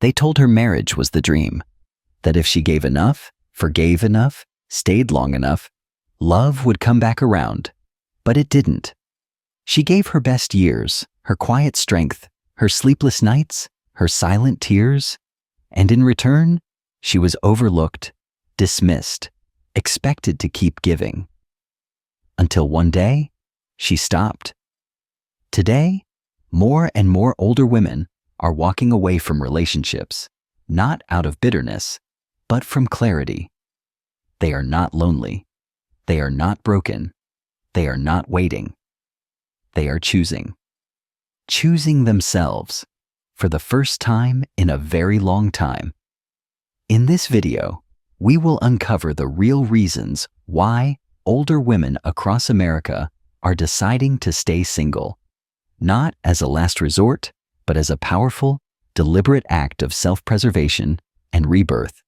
They told her marriage was the dream, that if she gave enough, forgave enough, stayed long enough, love would come back around. But it didn't. She gave her best years, her quiet strength, her sleepless nights, her silent tears, and in return, she was overlooked, dismissed, expected to keep giving. Until one day, she stopped. Today, more and more older women are walking away from relationships, not out of bitterness, but from clarity. They are not lonely. They are not broken. They are not waiting. They are choosing. Choosing themselves for the first time in a very long time. In this video, we will uncover the real reasons why older women across America are deciding to stay single, not as a last resort, but as a powerful, deliberate act of self-preservation and rebirth.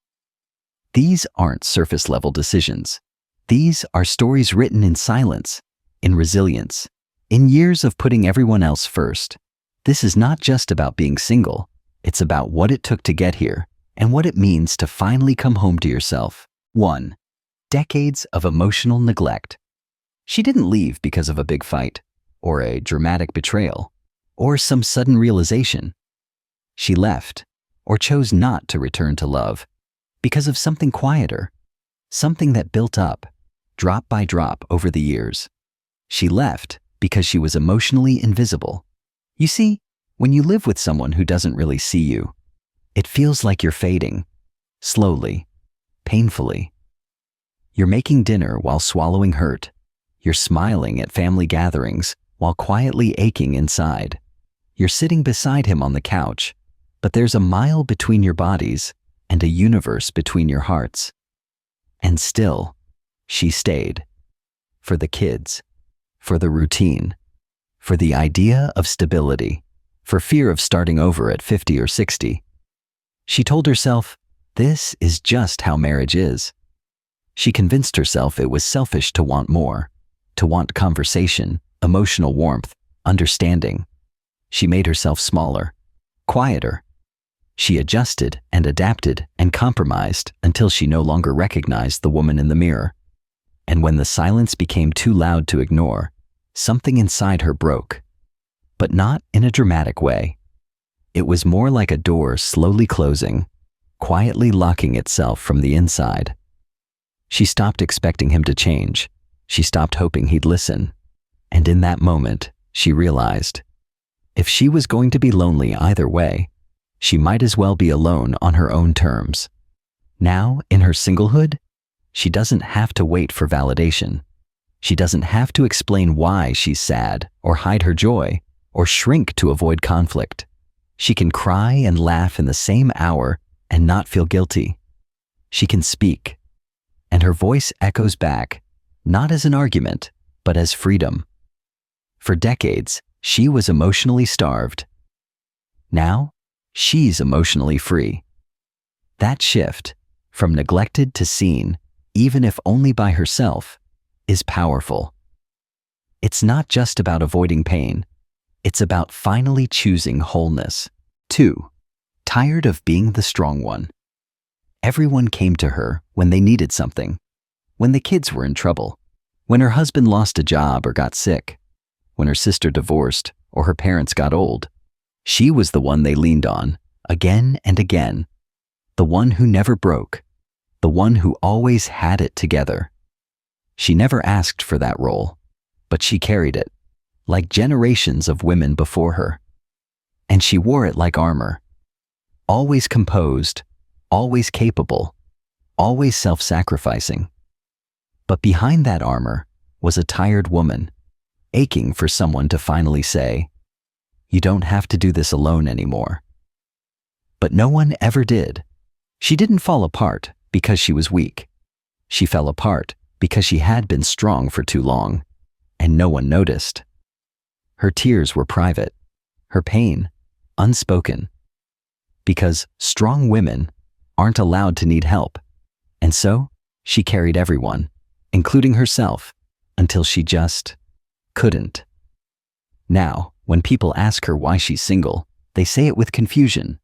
These aren't surface-level decisions. These are stories written in silence, in resilience, in years of putting everyone else first. This is not just about being single. It's about what it took to get here and what it means to finally come home to yourself. 1. Decades of emotional neglect. She didn't leave because of a big fight, or a dramatic betrayal, or some sudden realization. She left, or chose not to return to love, because of something quieter, something that built up, drop by drop over the years. She left because she was emotionally invisible. You see, when you live with someone who doesn't really see you, it feels like you're fading, slowly, painfully. You're making dinner while swallowing hurt. You're smiling at family gatherings while quietly aching inside. You're sitting beside him on the couch, but there's a mile between your bodies and a universe between your hearts. And still, she stayed. For the kids, for the routine, for the idea of stability, for fear of starting over at 50 or 60. She told herself, this is just how marriage is. She convinced herself it was selfish to want more, to want conversation, emotional warmth, understanding. She made herself smaller, quieter. She adjusted and adapted and compromised until she no longer recognized the woman in the mirror. And when the silence became too loud to ignore, something inside her broke. But not in a dramatic way. It was more like a door slowly closing, quietly locking itself from the inside. She stopped expecting him to change. She stopped hoping he'd listen. And in that moment, she realized, if she was going to be lonely either way, she might as well be alone on her own terms. Now, in her singlehood, she doesn't have to wait for validation. She doesn't have to explain why she's sad, or hide her joy, or shrink to avoid conflict. She can cry and laugh in the same hour and not feel guilty. She can speak, and her voice echoes back, not as an argument, but as freedom. For decades, she was emotionally starved. Now, she's emotionally free. That shift, from neglected to seen, even if only by herself, is powerful. It's not just about avoiding pain. It's about finally choosing wholeness. 2. Tired of being the strong one. Everyone came to her when they needed something. When the kids were in trouble. When her husband lost a job or got sick. When her sister divorced or her parents got old. She was the one they leaned on, again and again. The one who never broke. The one who always had it together. She never asked for that role, but she carried it, like generations of women before her. And she wore it like armor. Always composed, always capable, always self-sacrificing. But behind that armor was a tired woman, aching for someone to finally say, "You don't have to do this alone anymore." But no one ever did. She didn't fall apart because she was weak. She fell apart because she had been strong for too long, and no one noticed. Her tears were private, her pain unspoken, because strong women aren't allowed to need help, and so she carried everyone, including herself, until she just couldn't. Now, when people ask her why she's single, they say it with confusion.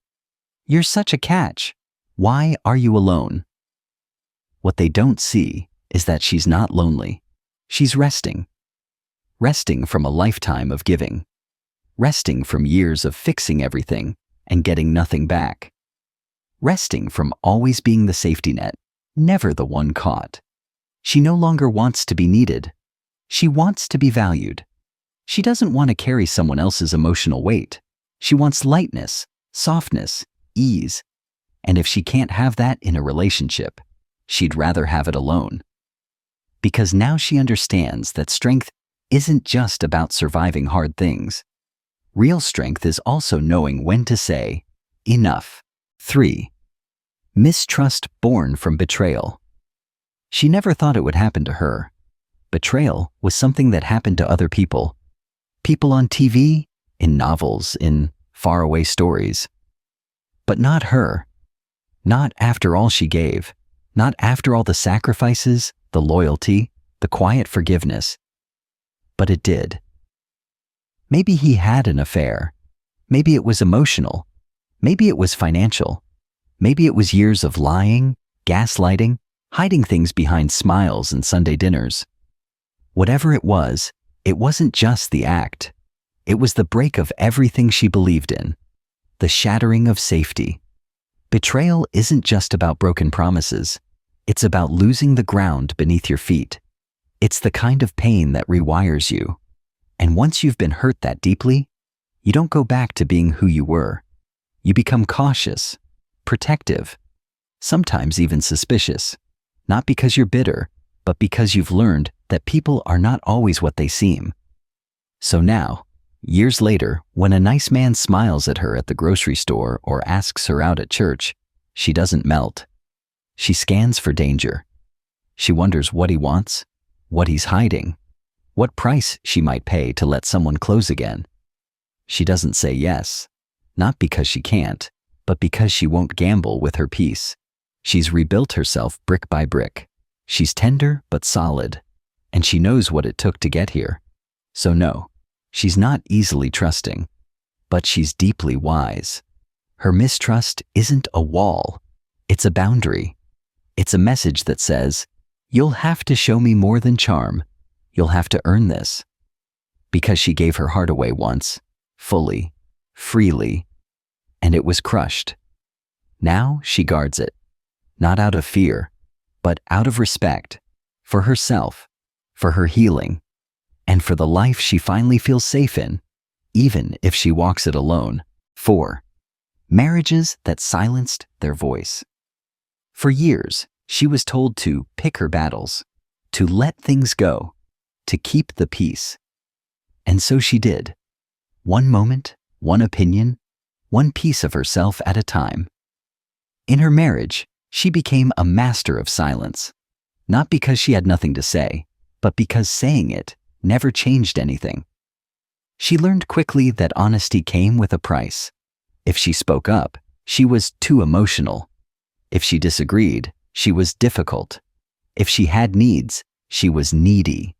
You're such a catch. Why are you alone? What they don't see is that she's not lonely. She's resting. Resting from a lifetime of giving. Resting from years of fixing everything and getting nothing back. Resting from always being the safety net, never the one caught. She no longer wants to be needed. She wants to be valued. She doesn't want to carry someone else's emotional weight. She wants lightness, softness, ease. And if she can't have that in a relationship, she'd rather have it alone. Because now she understands that strength isn't just about surviving hard things. Real strength is also knowing when to say, enough. 3. Mistrust born from betrayal. She never thought it would happen to her. Betrayal was something that happened to other people. People on TV, in novels, in faraway stories. But not her. Not after all she gave. Not after all the sacrifices, the loyalty, the quiet forgiveness. But it did. Maybe he had an affair. Maybe it was emotional. Maybe it was financial. Maybe it was years of lying, gaslighting, hiding things behind smiles and Sunday dinners. Whatever it wasn't just the act. It was the break of everything she believed in. The shattering of safety. Betrayal isn't just about broken promises. It's about losing the ground beneath your feet. It's the kind of pain that rewires you. And once you've been hurt that deeply, you don't go back to being who you were. You become cautious, protective, sometimes even suspicious. Not because you're bitter, but because you've learned that people are not always what they seem. So now, years later, when a nice man smiles at her at the grocery store or asks her out at church, she doesn't melt. She scans for danger. She wonders what he wants, what he's hiding, what price she might pay to let someone close again. She doesn't say yes, not because she can't, but because she won't gamble with her peace. She's rebuilt herself brick by brick. She's tender but solid, and she knows what it took to get here. So no, she's not easily trusting, but she's deeply wise. Her mistrust isn't a wall, it's a boundary. It's a message that says, you'll have to show me more than charm. You'll have to earn this. Because she gave her heart away once, fully, freely, and it was crushed. Now she guards it, not out of fear, but out of respect, for herself, for her healing, and for the life she finally feels safe in, even if she walks it alone. 4. Marriages that silenced their voice. For years, she was told to pick her battles, to let things go, to keep the peace. And so she did. One moment, one opinion, one piece of herself at a time. In her marriage, she became a master of silence, not because she had nothing to say, but because saying it never changed anything. She learned quickly that honesty came with a price. If she spoke up, she was too emotional. If she disagreed, she was difficult. If she had needs, she was needy.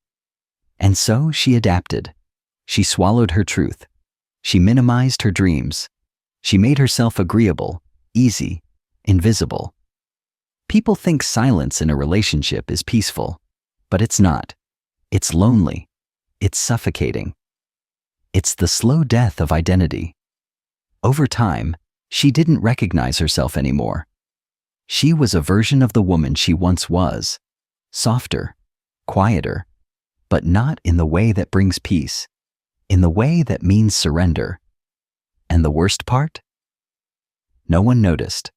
And so she adapted. She swallowed her truth. She minimized her dreams. She made herself agreeable, easy, invisible. People think silence in a relationship is peaceful, but it's not. It's lonely. It's suffocating. It's the slow death of identity. Over time, she didn't recognize herself anymore. She was a version of the woman she once was, softer, quieter, but not in the way that brings peace, in the way that means surrender. And the worst part? No one noticed.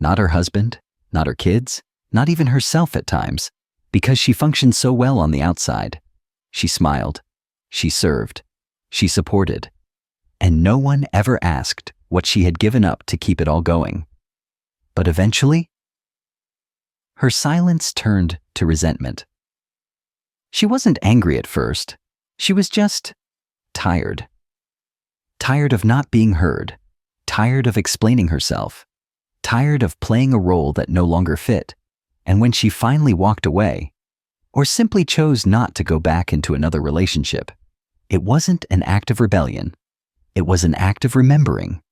Not her husband, not her kids, not even herself at times, because she functioned so well on the outside. She smiled, she served, she supported, and no one ever asked what she had given up to keep it all going. But eventually, her silence turned to resentment. She wasn't angry at first. She was just tired. Tired of not being heard. Tired of explaining herself. Tired of playing a role that no longer fit. And when she finally walked away, or simply chose not to go back into another relationship, it wasn't an act of rebellion. It was an act of remembering.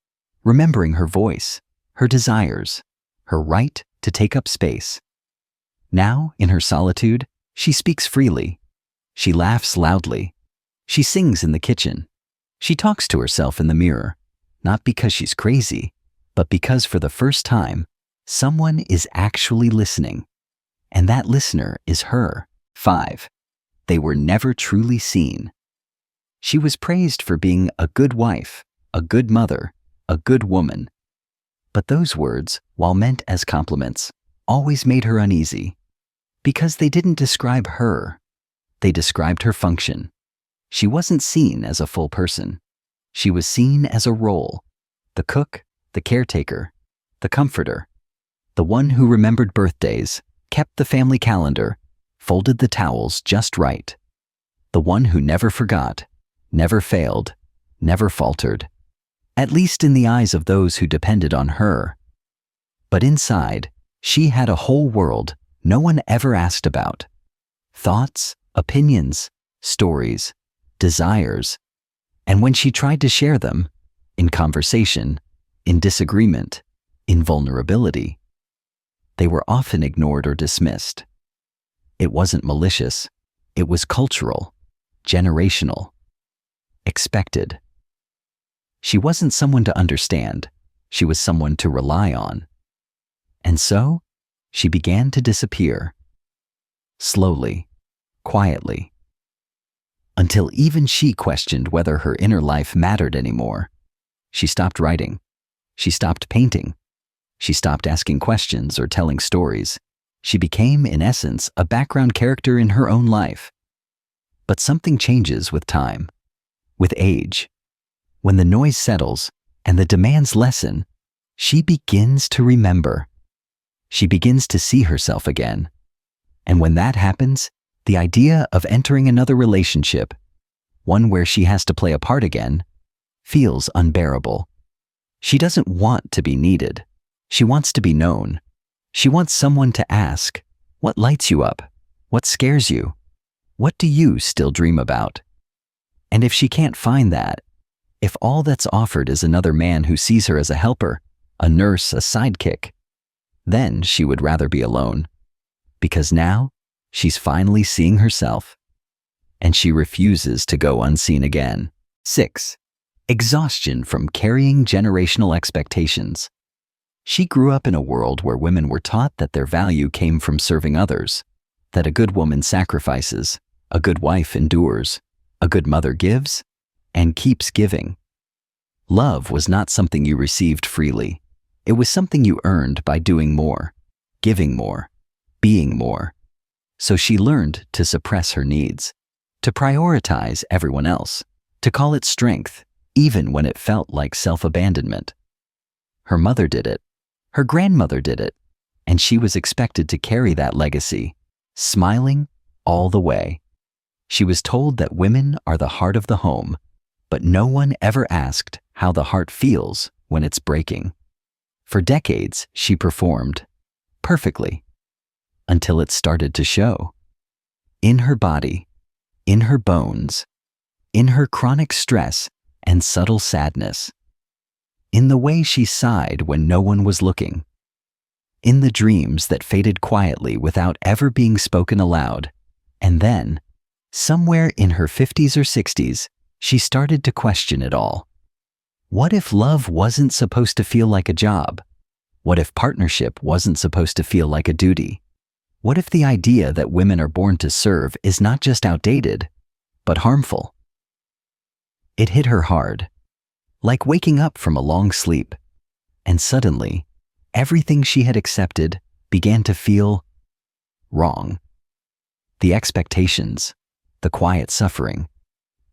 remembering her voice, her desires, her right to take up space. Now, in her solitude, she speaks freely. She laughs loudly. She sings in the kitchen. She talks to herself in the mirror, not because she's crazy, but because for the first time, someone is actually listening. And that listener is her. 5. They were never truly seen. She was praised for being a good wife, a good mother, a good woman. But those words, while meant as compliments, always made her uneasy. Because they didn't describe her. They described her function. She wasn't seen as a full person. She was seen as a role. The cook, the caretaker, the comforter, the one who remembered birthdays, kept the family calendar, folded the towels just right. The one who never forgot, never failed, never faltered, at least in the eyes of those who depended on her. But inside, she had a whole world no one ever asked about. Thoughts, opinions, stories, desires. And when she tried to share them, in conversation, in disagreement, in vulnerability, they were often ignored or dismissed. It wasn't malicious. It was cultural, generational, expected. She wasn't someone to understand. She was someone to rely on. And so, she began to disappear. Slowly, quietly. Until even she questioned whether her inner life mattered anymore. She stopped writing. She stopped painting. She stopped asking questions or telling stories. She became, in essence, a background character in her own life. But something changes with time, with age. When the noise settles and the demands lessen, she begins to remember. She begins to see herself again. And when that happens, the idea of entering another relationship, one where she has to play a part again, feels unbearable. She doesn't want to be needed. She wants to be known. She wants someone to ask, what lights you up? What scares you? What do you still dream about? And if she can't find that, if all that's offered is another man who sees her as a helper, a nurse, a sidekick, then she would rather be alone. Because now, she's finally seeing herself, and she refuses to go unseen again. 6. Exhaustion from carrying generational expectations. She grew up in a world where women were taught that their value came from serving others, that a good woman sacrifices, a good wife endures, a good mother gives, and keeps giving. Love was not something you received freely. It was something you earned by doing more, giving more, being more. So she learned to suppress her needs, to prioritize everyone else, to call it strength, even when it felt like self-abandonment. Her mother did it. Her grandmother did it. And she was expected to carry that legacy, smiling all the way. She was told that women are the heart of the home, but no one ever asked how the heart feels when it's breaking. For decades, she performed perfectly until it started to show. In her body, in her bones, in her chronic stress and subtle sadness, in the way she sighed when no one was looking, in the dreams that faded quietly without ever being spoken aloud. And then, somewhere in her 50s or 60s, she started to question it all. What if love wasn't supposed to feel like a job? What if partnership wasn't supposed to feel like a duty? What if the idea that women are born to serve is not just outdated, but harmful? It hit her hard, like waking up from a long sleep, and suddenly, everything she had accepted began to feel wrong. The expectations, the quiet suffering,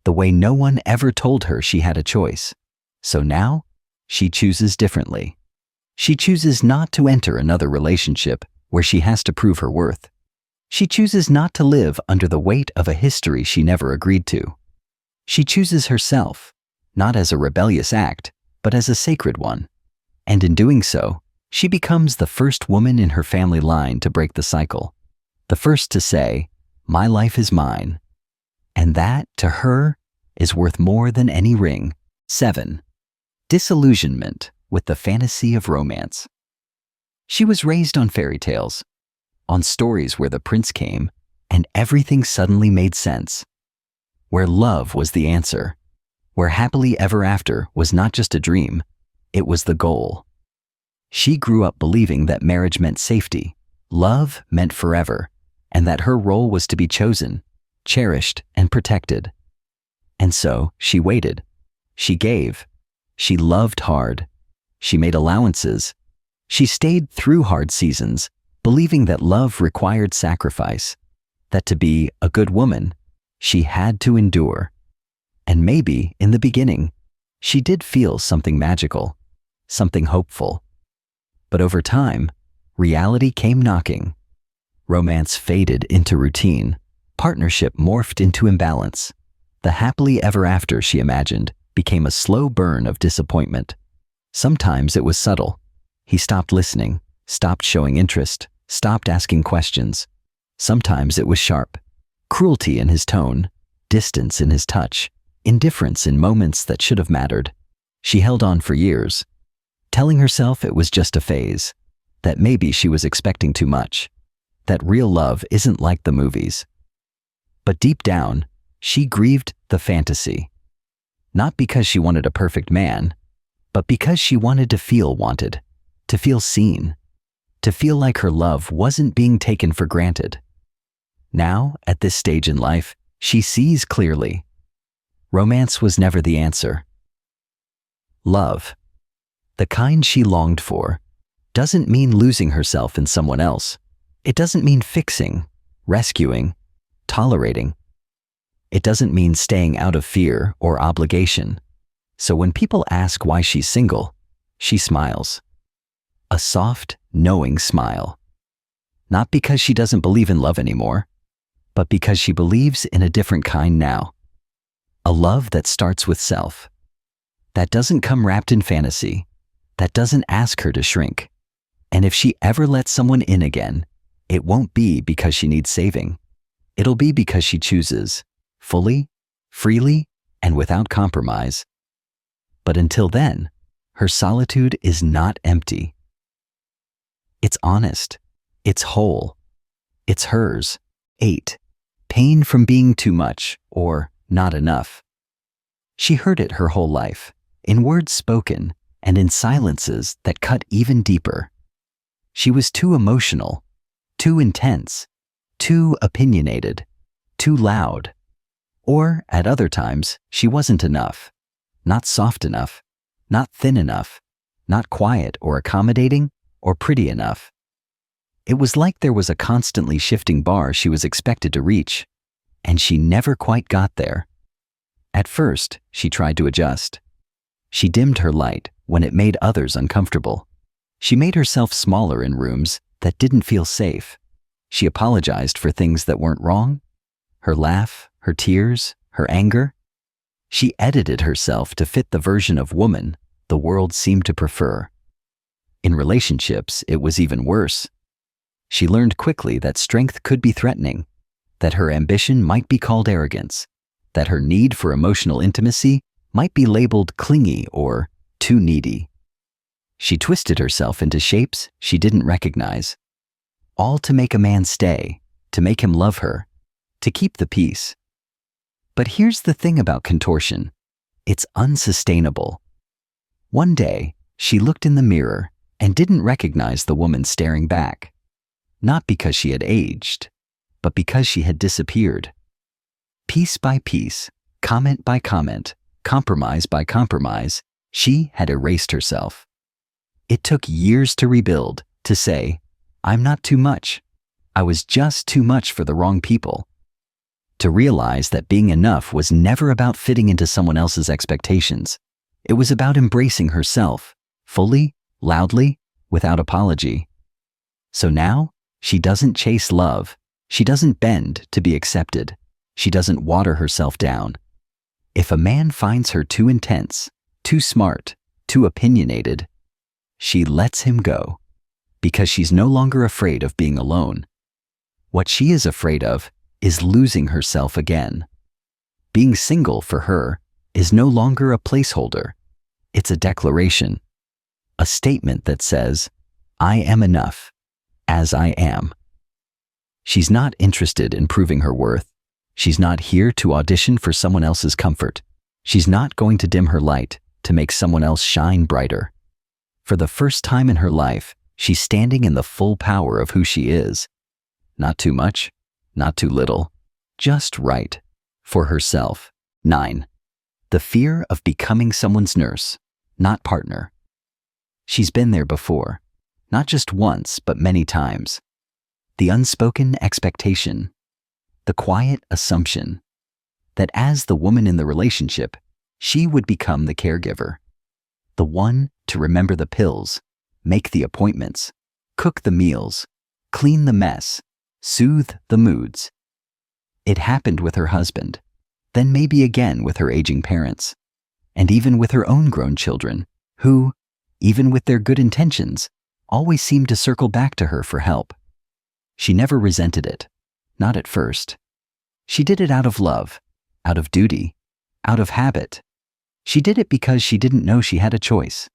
the way no one ever told her she had a choice. So now, she chooses differently. She chooses not to enter another relationship where she has to prove her worth. She chooses not to live under the weight of a history she never agreed to. She chooses herself, not as a rebellious act, but as a sacred one. And in doing so, she becomes the first woman in her family line to break the cycle. The first to say, "My life is mine." And that, to her, is worth more than any ring. 7. Disillusionment with the fantasy of romance. She was raised on fairy tales, on stories where the prince came and everything suddenly made sense, where love was the answer, where happily ever after was not just a dream, it was the goal. She grew up believing that marriage meant safety, love meant forever, and that her role was to be chosen, cherished, and protected. And so she waited. She gave. She loved hard. She made allowances. She stayed through hard seasons, believing that love required sacrifice, that to be a good woman, she had to endure. And maybe, in the beginning, she did feel something magical, something hopeful. But over time, reality came knocking. Romance faded into routine. Partnership morphed into imbalance. The happily ever after she imagined became a slow burn of disappointment. Sometimes it was subtle. He stopped listening, stopped showing interest, stopped asking questions. Sometimes it was sharp. Cruelty in his tone, distance in his touch, indifference in moments that should have mattered. She held on for years, telling herself it was just a phase, that maybe she was expecting too much, that real love isn't like the movies. But deep down, she grieved the fantasy. Not because she wanted a perfect man, but because she wanted to feel wanted, to feel seen, to feel like her love wasn't being taken for granted. Now, at this stage in life, she sees clearly. Romance was never the answer. Love, the kind she longed for, doesn't mean losing herself in someone else. It doesn't mean fixing, rescuing, tolerating. It doesn't mean staying out of fear or obligation. So when people ask why she's single, she smiles. A soft, knowing smile. Not because she doesn't believe in love anymore, but because she believes in a different kind now. A love that starts with self. That doesn't come wrapped in fantasy. That doesn't ask her to shrink. And if she ever lets someone in again, it won't be because she needs saving. It'll be because she chooses, fully, freely, and without compromise. But until then, her solitude is not empty. It's honest. It's whole. It's hers. 8. Pain from being too much or not enough. She heard it her whole life, in words spoken and in silences that cut even deeper. She was too emotional, too intense, too opinionated, too loud. Or, at other times, she wasn't enough. Not soft enough, not thin enough, not quiet or accommodating or pretty enough. It was like there was a constantly shifting bar she was expected to reach, and she never quite got there. At first, she tried to adjust. She dimmed her light when it made others uncomfortable. She made herself smaller in rooms that didn't feel safe. She apologized for things that weren't wrong. Her laugh, her tears, her anger. She edited herself to fit the version of woman the world seemed to prefer. In relationships, it was even worse. She learned quickly that strength could be threatening, that her ambition might be called arrogance, that her need for emotional intimacy might be labeled clingy or too needy. She twisted herself into shapes she didn't recognize, all to make a man stay, to make him love her, to keep the peace. But here's the thing about contortion. It's unsustainable. One day, she looked in the mirror and didn't recognize the woman staring back. Not because she had aged, but because she had disappeared. Piece by piece, comment by comment, compromise by compromise, she had erased herself. It took years to rebuild, to say, I'm not too much. I was just too much for the wrong people. To realize that being enough was never about fitting into someone else's expectations. It was about embracing herself, fully, loudly, without apology. So now, she doesn't chase love. She doesn't bend to be accepted. She doesn't water herself down. If a man finds her too intense, too smart, too opinionated, she lets him go, because she's no longer afraid of being alone. What she is afraid of is losing herself again. Being single for her is no longer a placeholder. It's a declaration. a statement that says, I am enough, as I am. She's not interested in proving her worth. She's not here to audition for someone else's comfort. She's not going to dim her light to make someone else shine brighter. For the first time in her life, she's standing in the full power of who she is. Not too much, not too little, just right, for herself. 9. The fear of becoming someone's nurse, not partner. She's been there before, not just once, but many times. The unspoken expectation, the quiet assumption that as the woman in the relationship, she would become the caregiver, the one to remember the pills, make the appointments, cook the meals, clean the mess, soothe the moods. It happened with her husband, then maybe again with her aging parents, and even with her own grown children, who, even with their good intentions, always seemed to circle back to her for help. She never resented it, not at first. She did it out of love, out of duty, out of habit. She did it because she didn't know she had a choice.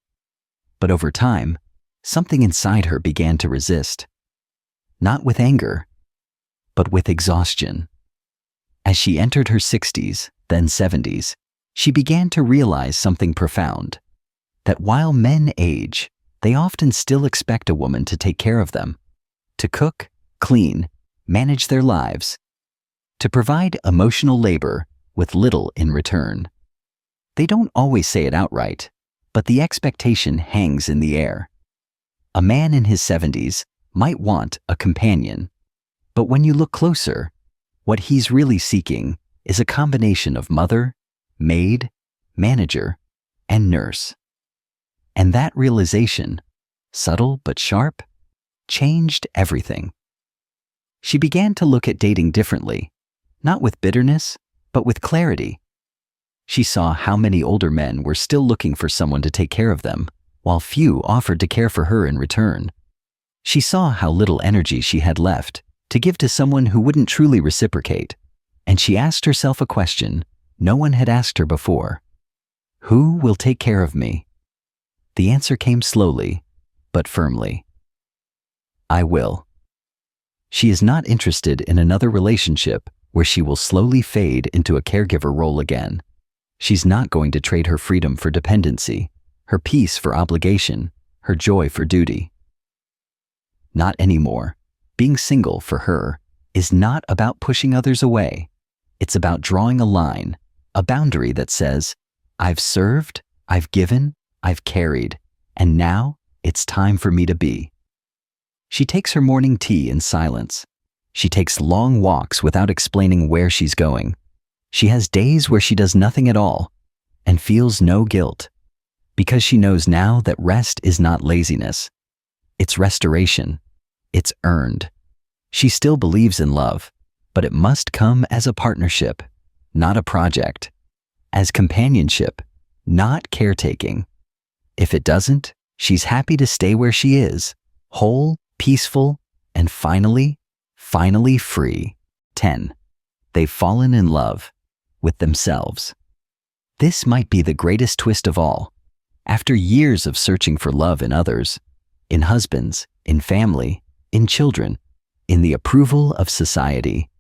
But over time, something inside her began to resist. Not with anger, but with exhaustion. As she entered her 60s, then 70s, she began to realize something profound. That while men age, they often still expect a woman to take care of them, to cook, clean, manage their lives, to provide emotional labor with little in return. They don't always say it outright, but the expectation hangs in the air. A man in his 70s might want a companion, but when you look closer, what he's really seeking is a combination of mother, maid, manager, and nurse. And that realization, subtle but sharp, changed everything. She began to look at dating differently, not with bitterness, but with clarity. She saw how many older men were still looking for someone to take care of them, while few offered to care for her in return. She saw how little energy she had left to give to someone who wouldn't truly reciprocate, and she asked herself a question no one had asked her before. Who will take care of me? The answer came slowly, but firmly. I will. She is not interested in another relationship where she will slowly fade into a caregiver role again. She's not going to trade her freedom for dependency, her peace for obligation, her joy for duty. Not anymore. Being single for her is not about pushing others away. It's about drawing a line, a boundary that says, I've served, I've given, I've carried, and now it's time for me to be. She takes her morning tea in silence. She takes long walks without explaining where she's going. She has days where she does nothing at all and feels no guilt, because she knows now that rest is not laziness. It's restoration. It's earned. She still believes in love, but it must come as a partnership, not a project. As companionship, not caretaking. If it doesn't, she's happy to stay where she is, whole, peaceful, and finally free. 10. They've fallen in love with themselves. This might be the greatest twist of all. After years of searching for love in others, in husbands, in family, in children, in the approval of society,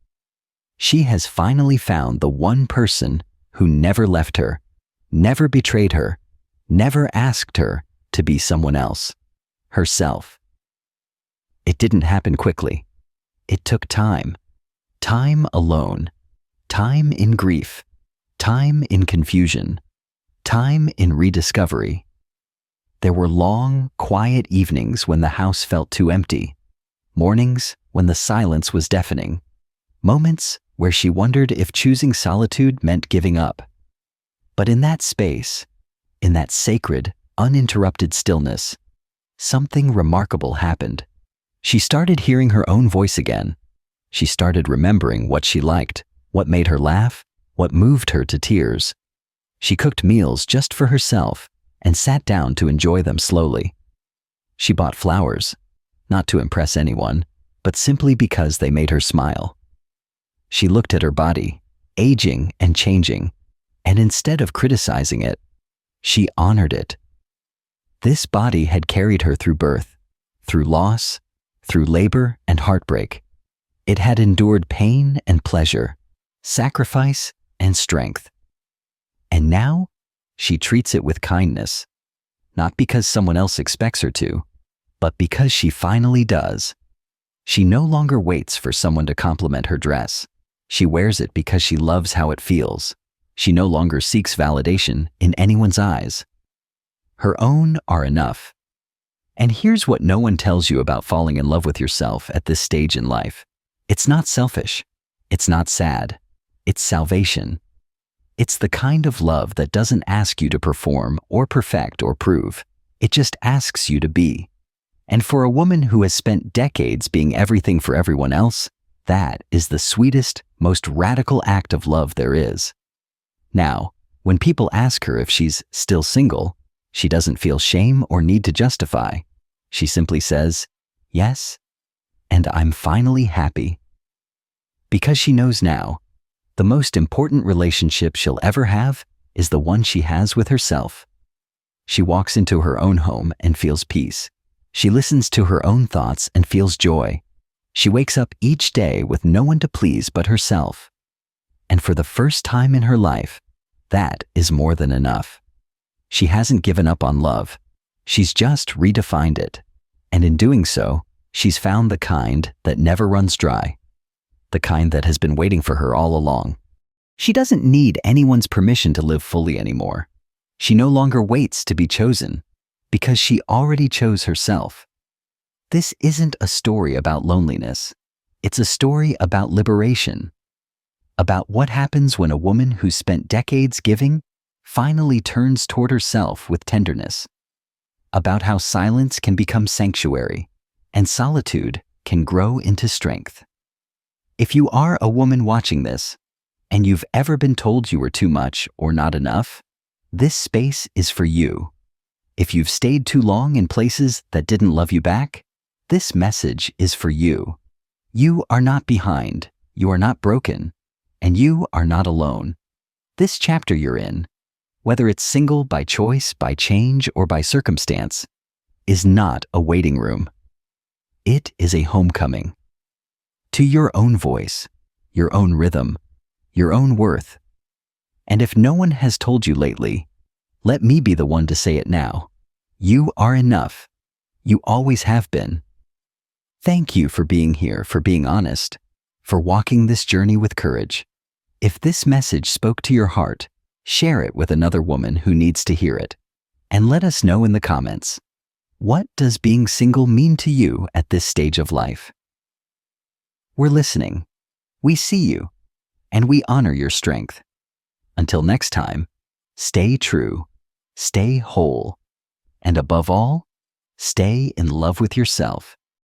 she has finally found the one person who never left her, never betrayed her, never asked her to be someone else, herself. It didn't happen quickly. It took time. Time alone. Time in grief. Time in confusion. Time in rediscovery. There were long, quiet evenings when the house felt too empty. Mornings when the silence was deafening. Moments where she wondered if choosing solitude meant giving up. But in that space, in that sacred, uninterrupted stillness, something remarkable happened. She started hearing her own voice again. She started remembering what she liked, what made her laugh, what moved her to tears. She cooked meals just for herself and sat down to enjoy them slowly. She bought flowers, not to impress anyone, but simply because they made her smile. She looked at her body, aging and changing, and instead of criticizing it, she honored it. This body had carried her through birth, through loss, through labor and heartbreak. It had endured pain and pleasure, sacrifice and strength. And now, she treats it with kindness, not because someone else expects her to, but because she finally does. She no longer waits for someone to compliment her dress. She wears it because she loves how it feels. She no longer seeks validation in anyone's eyes. Her own are enough. And here's what no one tells you about falling in love with yourself at this stage in life. It's not selfish. It's not sad. It's salvation. It's the kind of love that doesn't ask you to perform or perfect or prove. It just asks you to be. And for a woman who has spent decades being everything for everyone else, that is the sweetest, most radical act of love there is. Now, when people ask her if she's still single, she doesn't feel shame or need to justify. She simply says, "Yes, and I'm finally happy." Because she knows now, the most important relationship she'll ever have is the one she has with herself. She walks into her own home and feels peace. She listens to her own thoughts and feels joy. She wakes up each day with no one to please but herself. And for the first time in her life, that is more than enough. She hasn't given up on love. She's just redefined it. And in doing so, she's found the kind that never runs dry. The kind that has been waiting for her all along. She doesn't need anyone's permission to live fully anymore. She no longer waits to be chosen, because she already chose herself. This isn't a story about loneliness. It's a story about liberation. About what happens when a woman who's spent decades giving finally turns toward herself with tenderness. About how silence can become sanctuary, and solitude can grow into strength. If you are a woman watching this, and you've ever been told you were too much or not enough, this space is for you. If you've stayed too long in places that didn't love you back, this message is for you. You are not behind, you are not broken, and you are not alone. This chapter you're in, whether it's single by choice, by change, or by circumstance, is not a waiting room. It is a homecoming. To your own voice, your own rhythm, your own worth. And if no one has told you lately, let me be the one to say it now. You are enough. You always have been. Thank you for being here, for being honest, for walking this journey with courage. If this message spoke to your heart, share it with another woman who needs to hear it. And let us know in the comments. What does being single mean to you at this stage of life? We're listening. We see you. And we honor your strength. Until next time, stay true, stay whole, and above all, stay in love with yourself.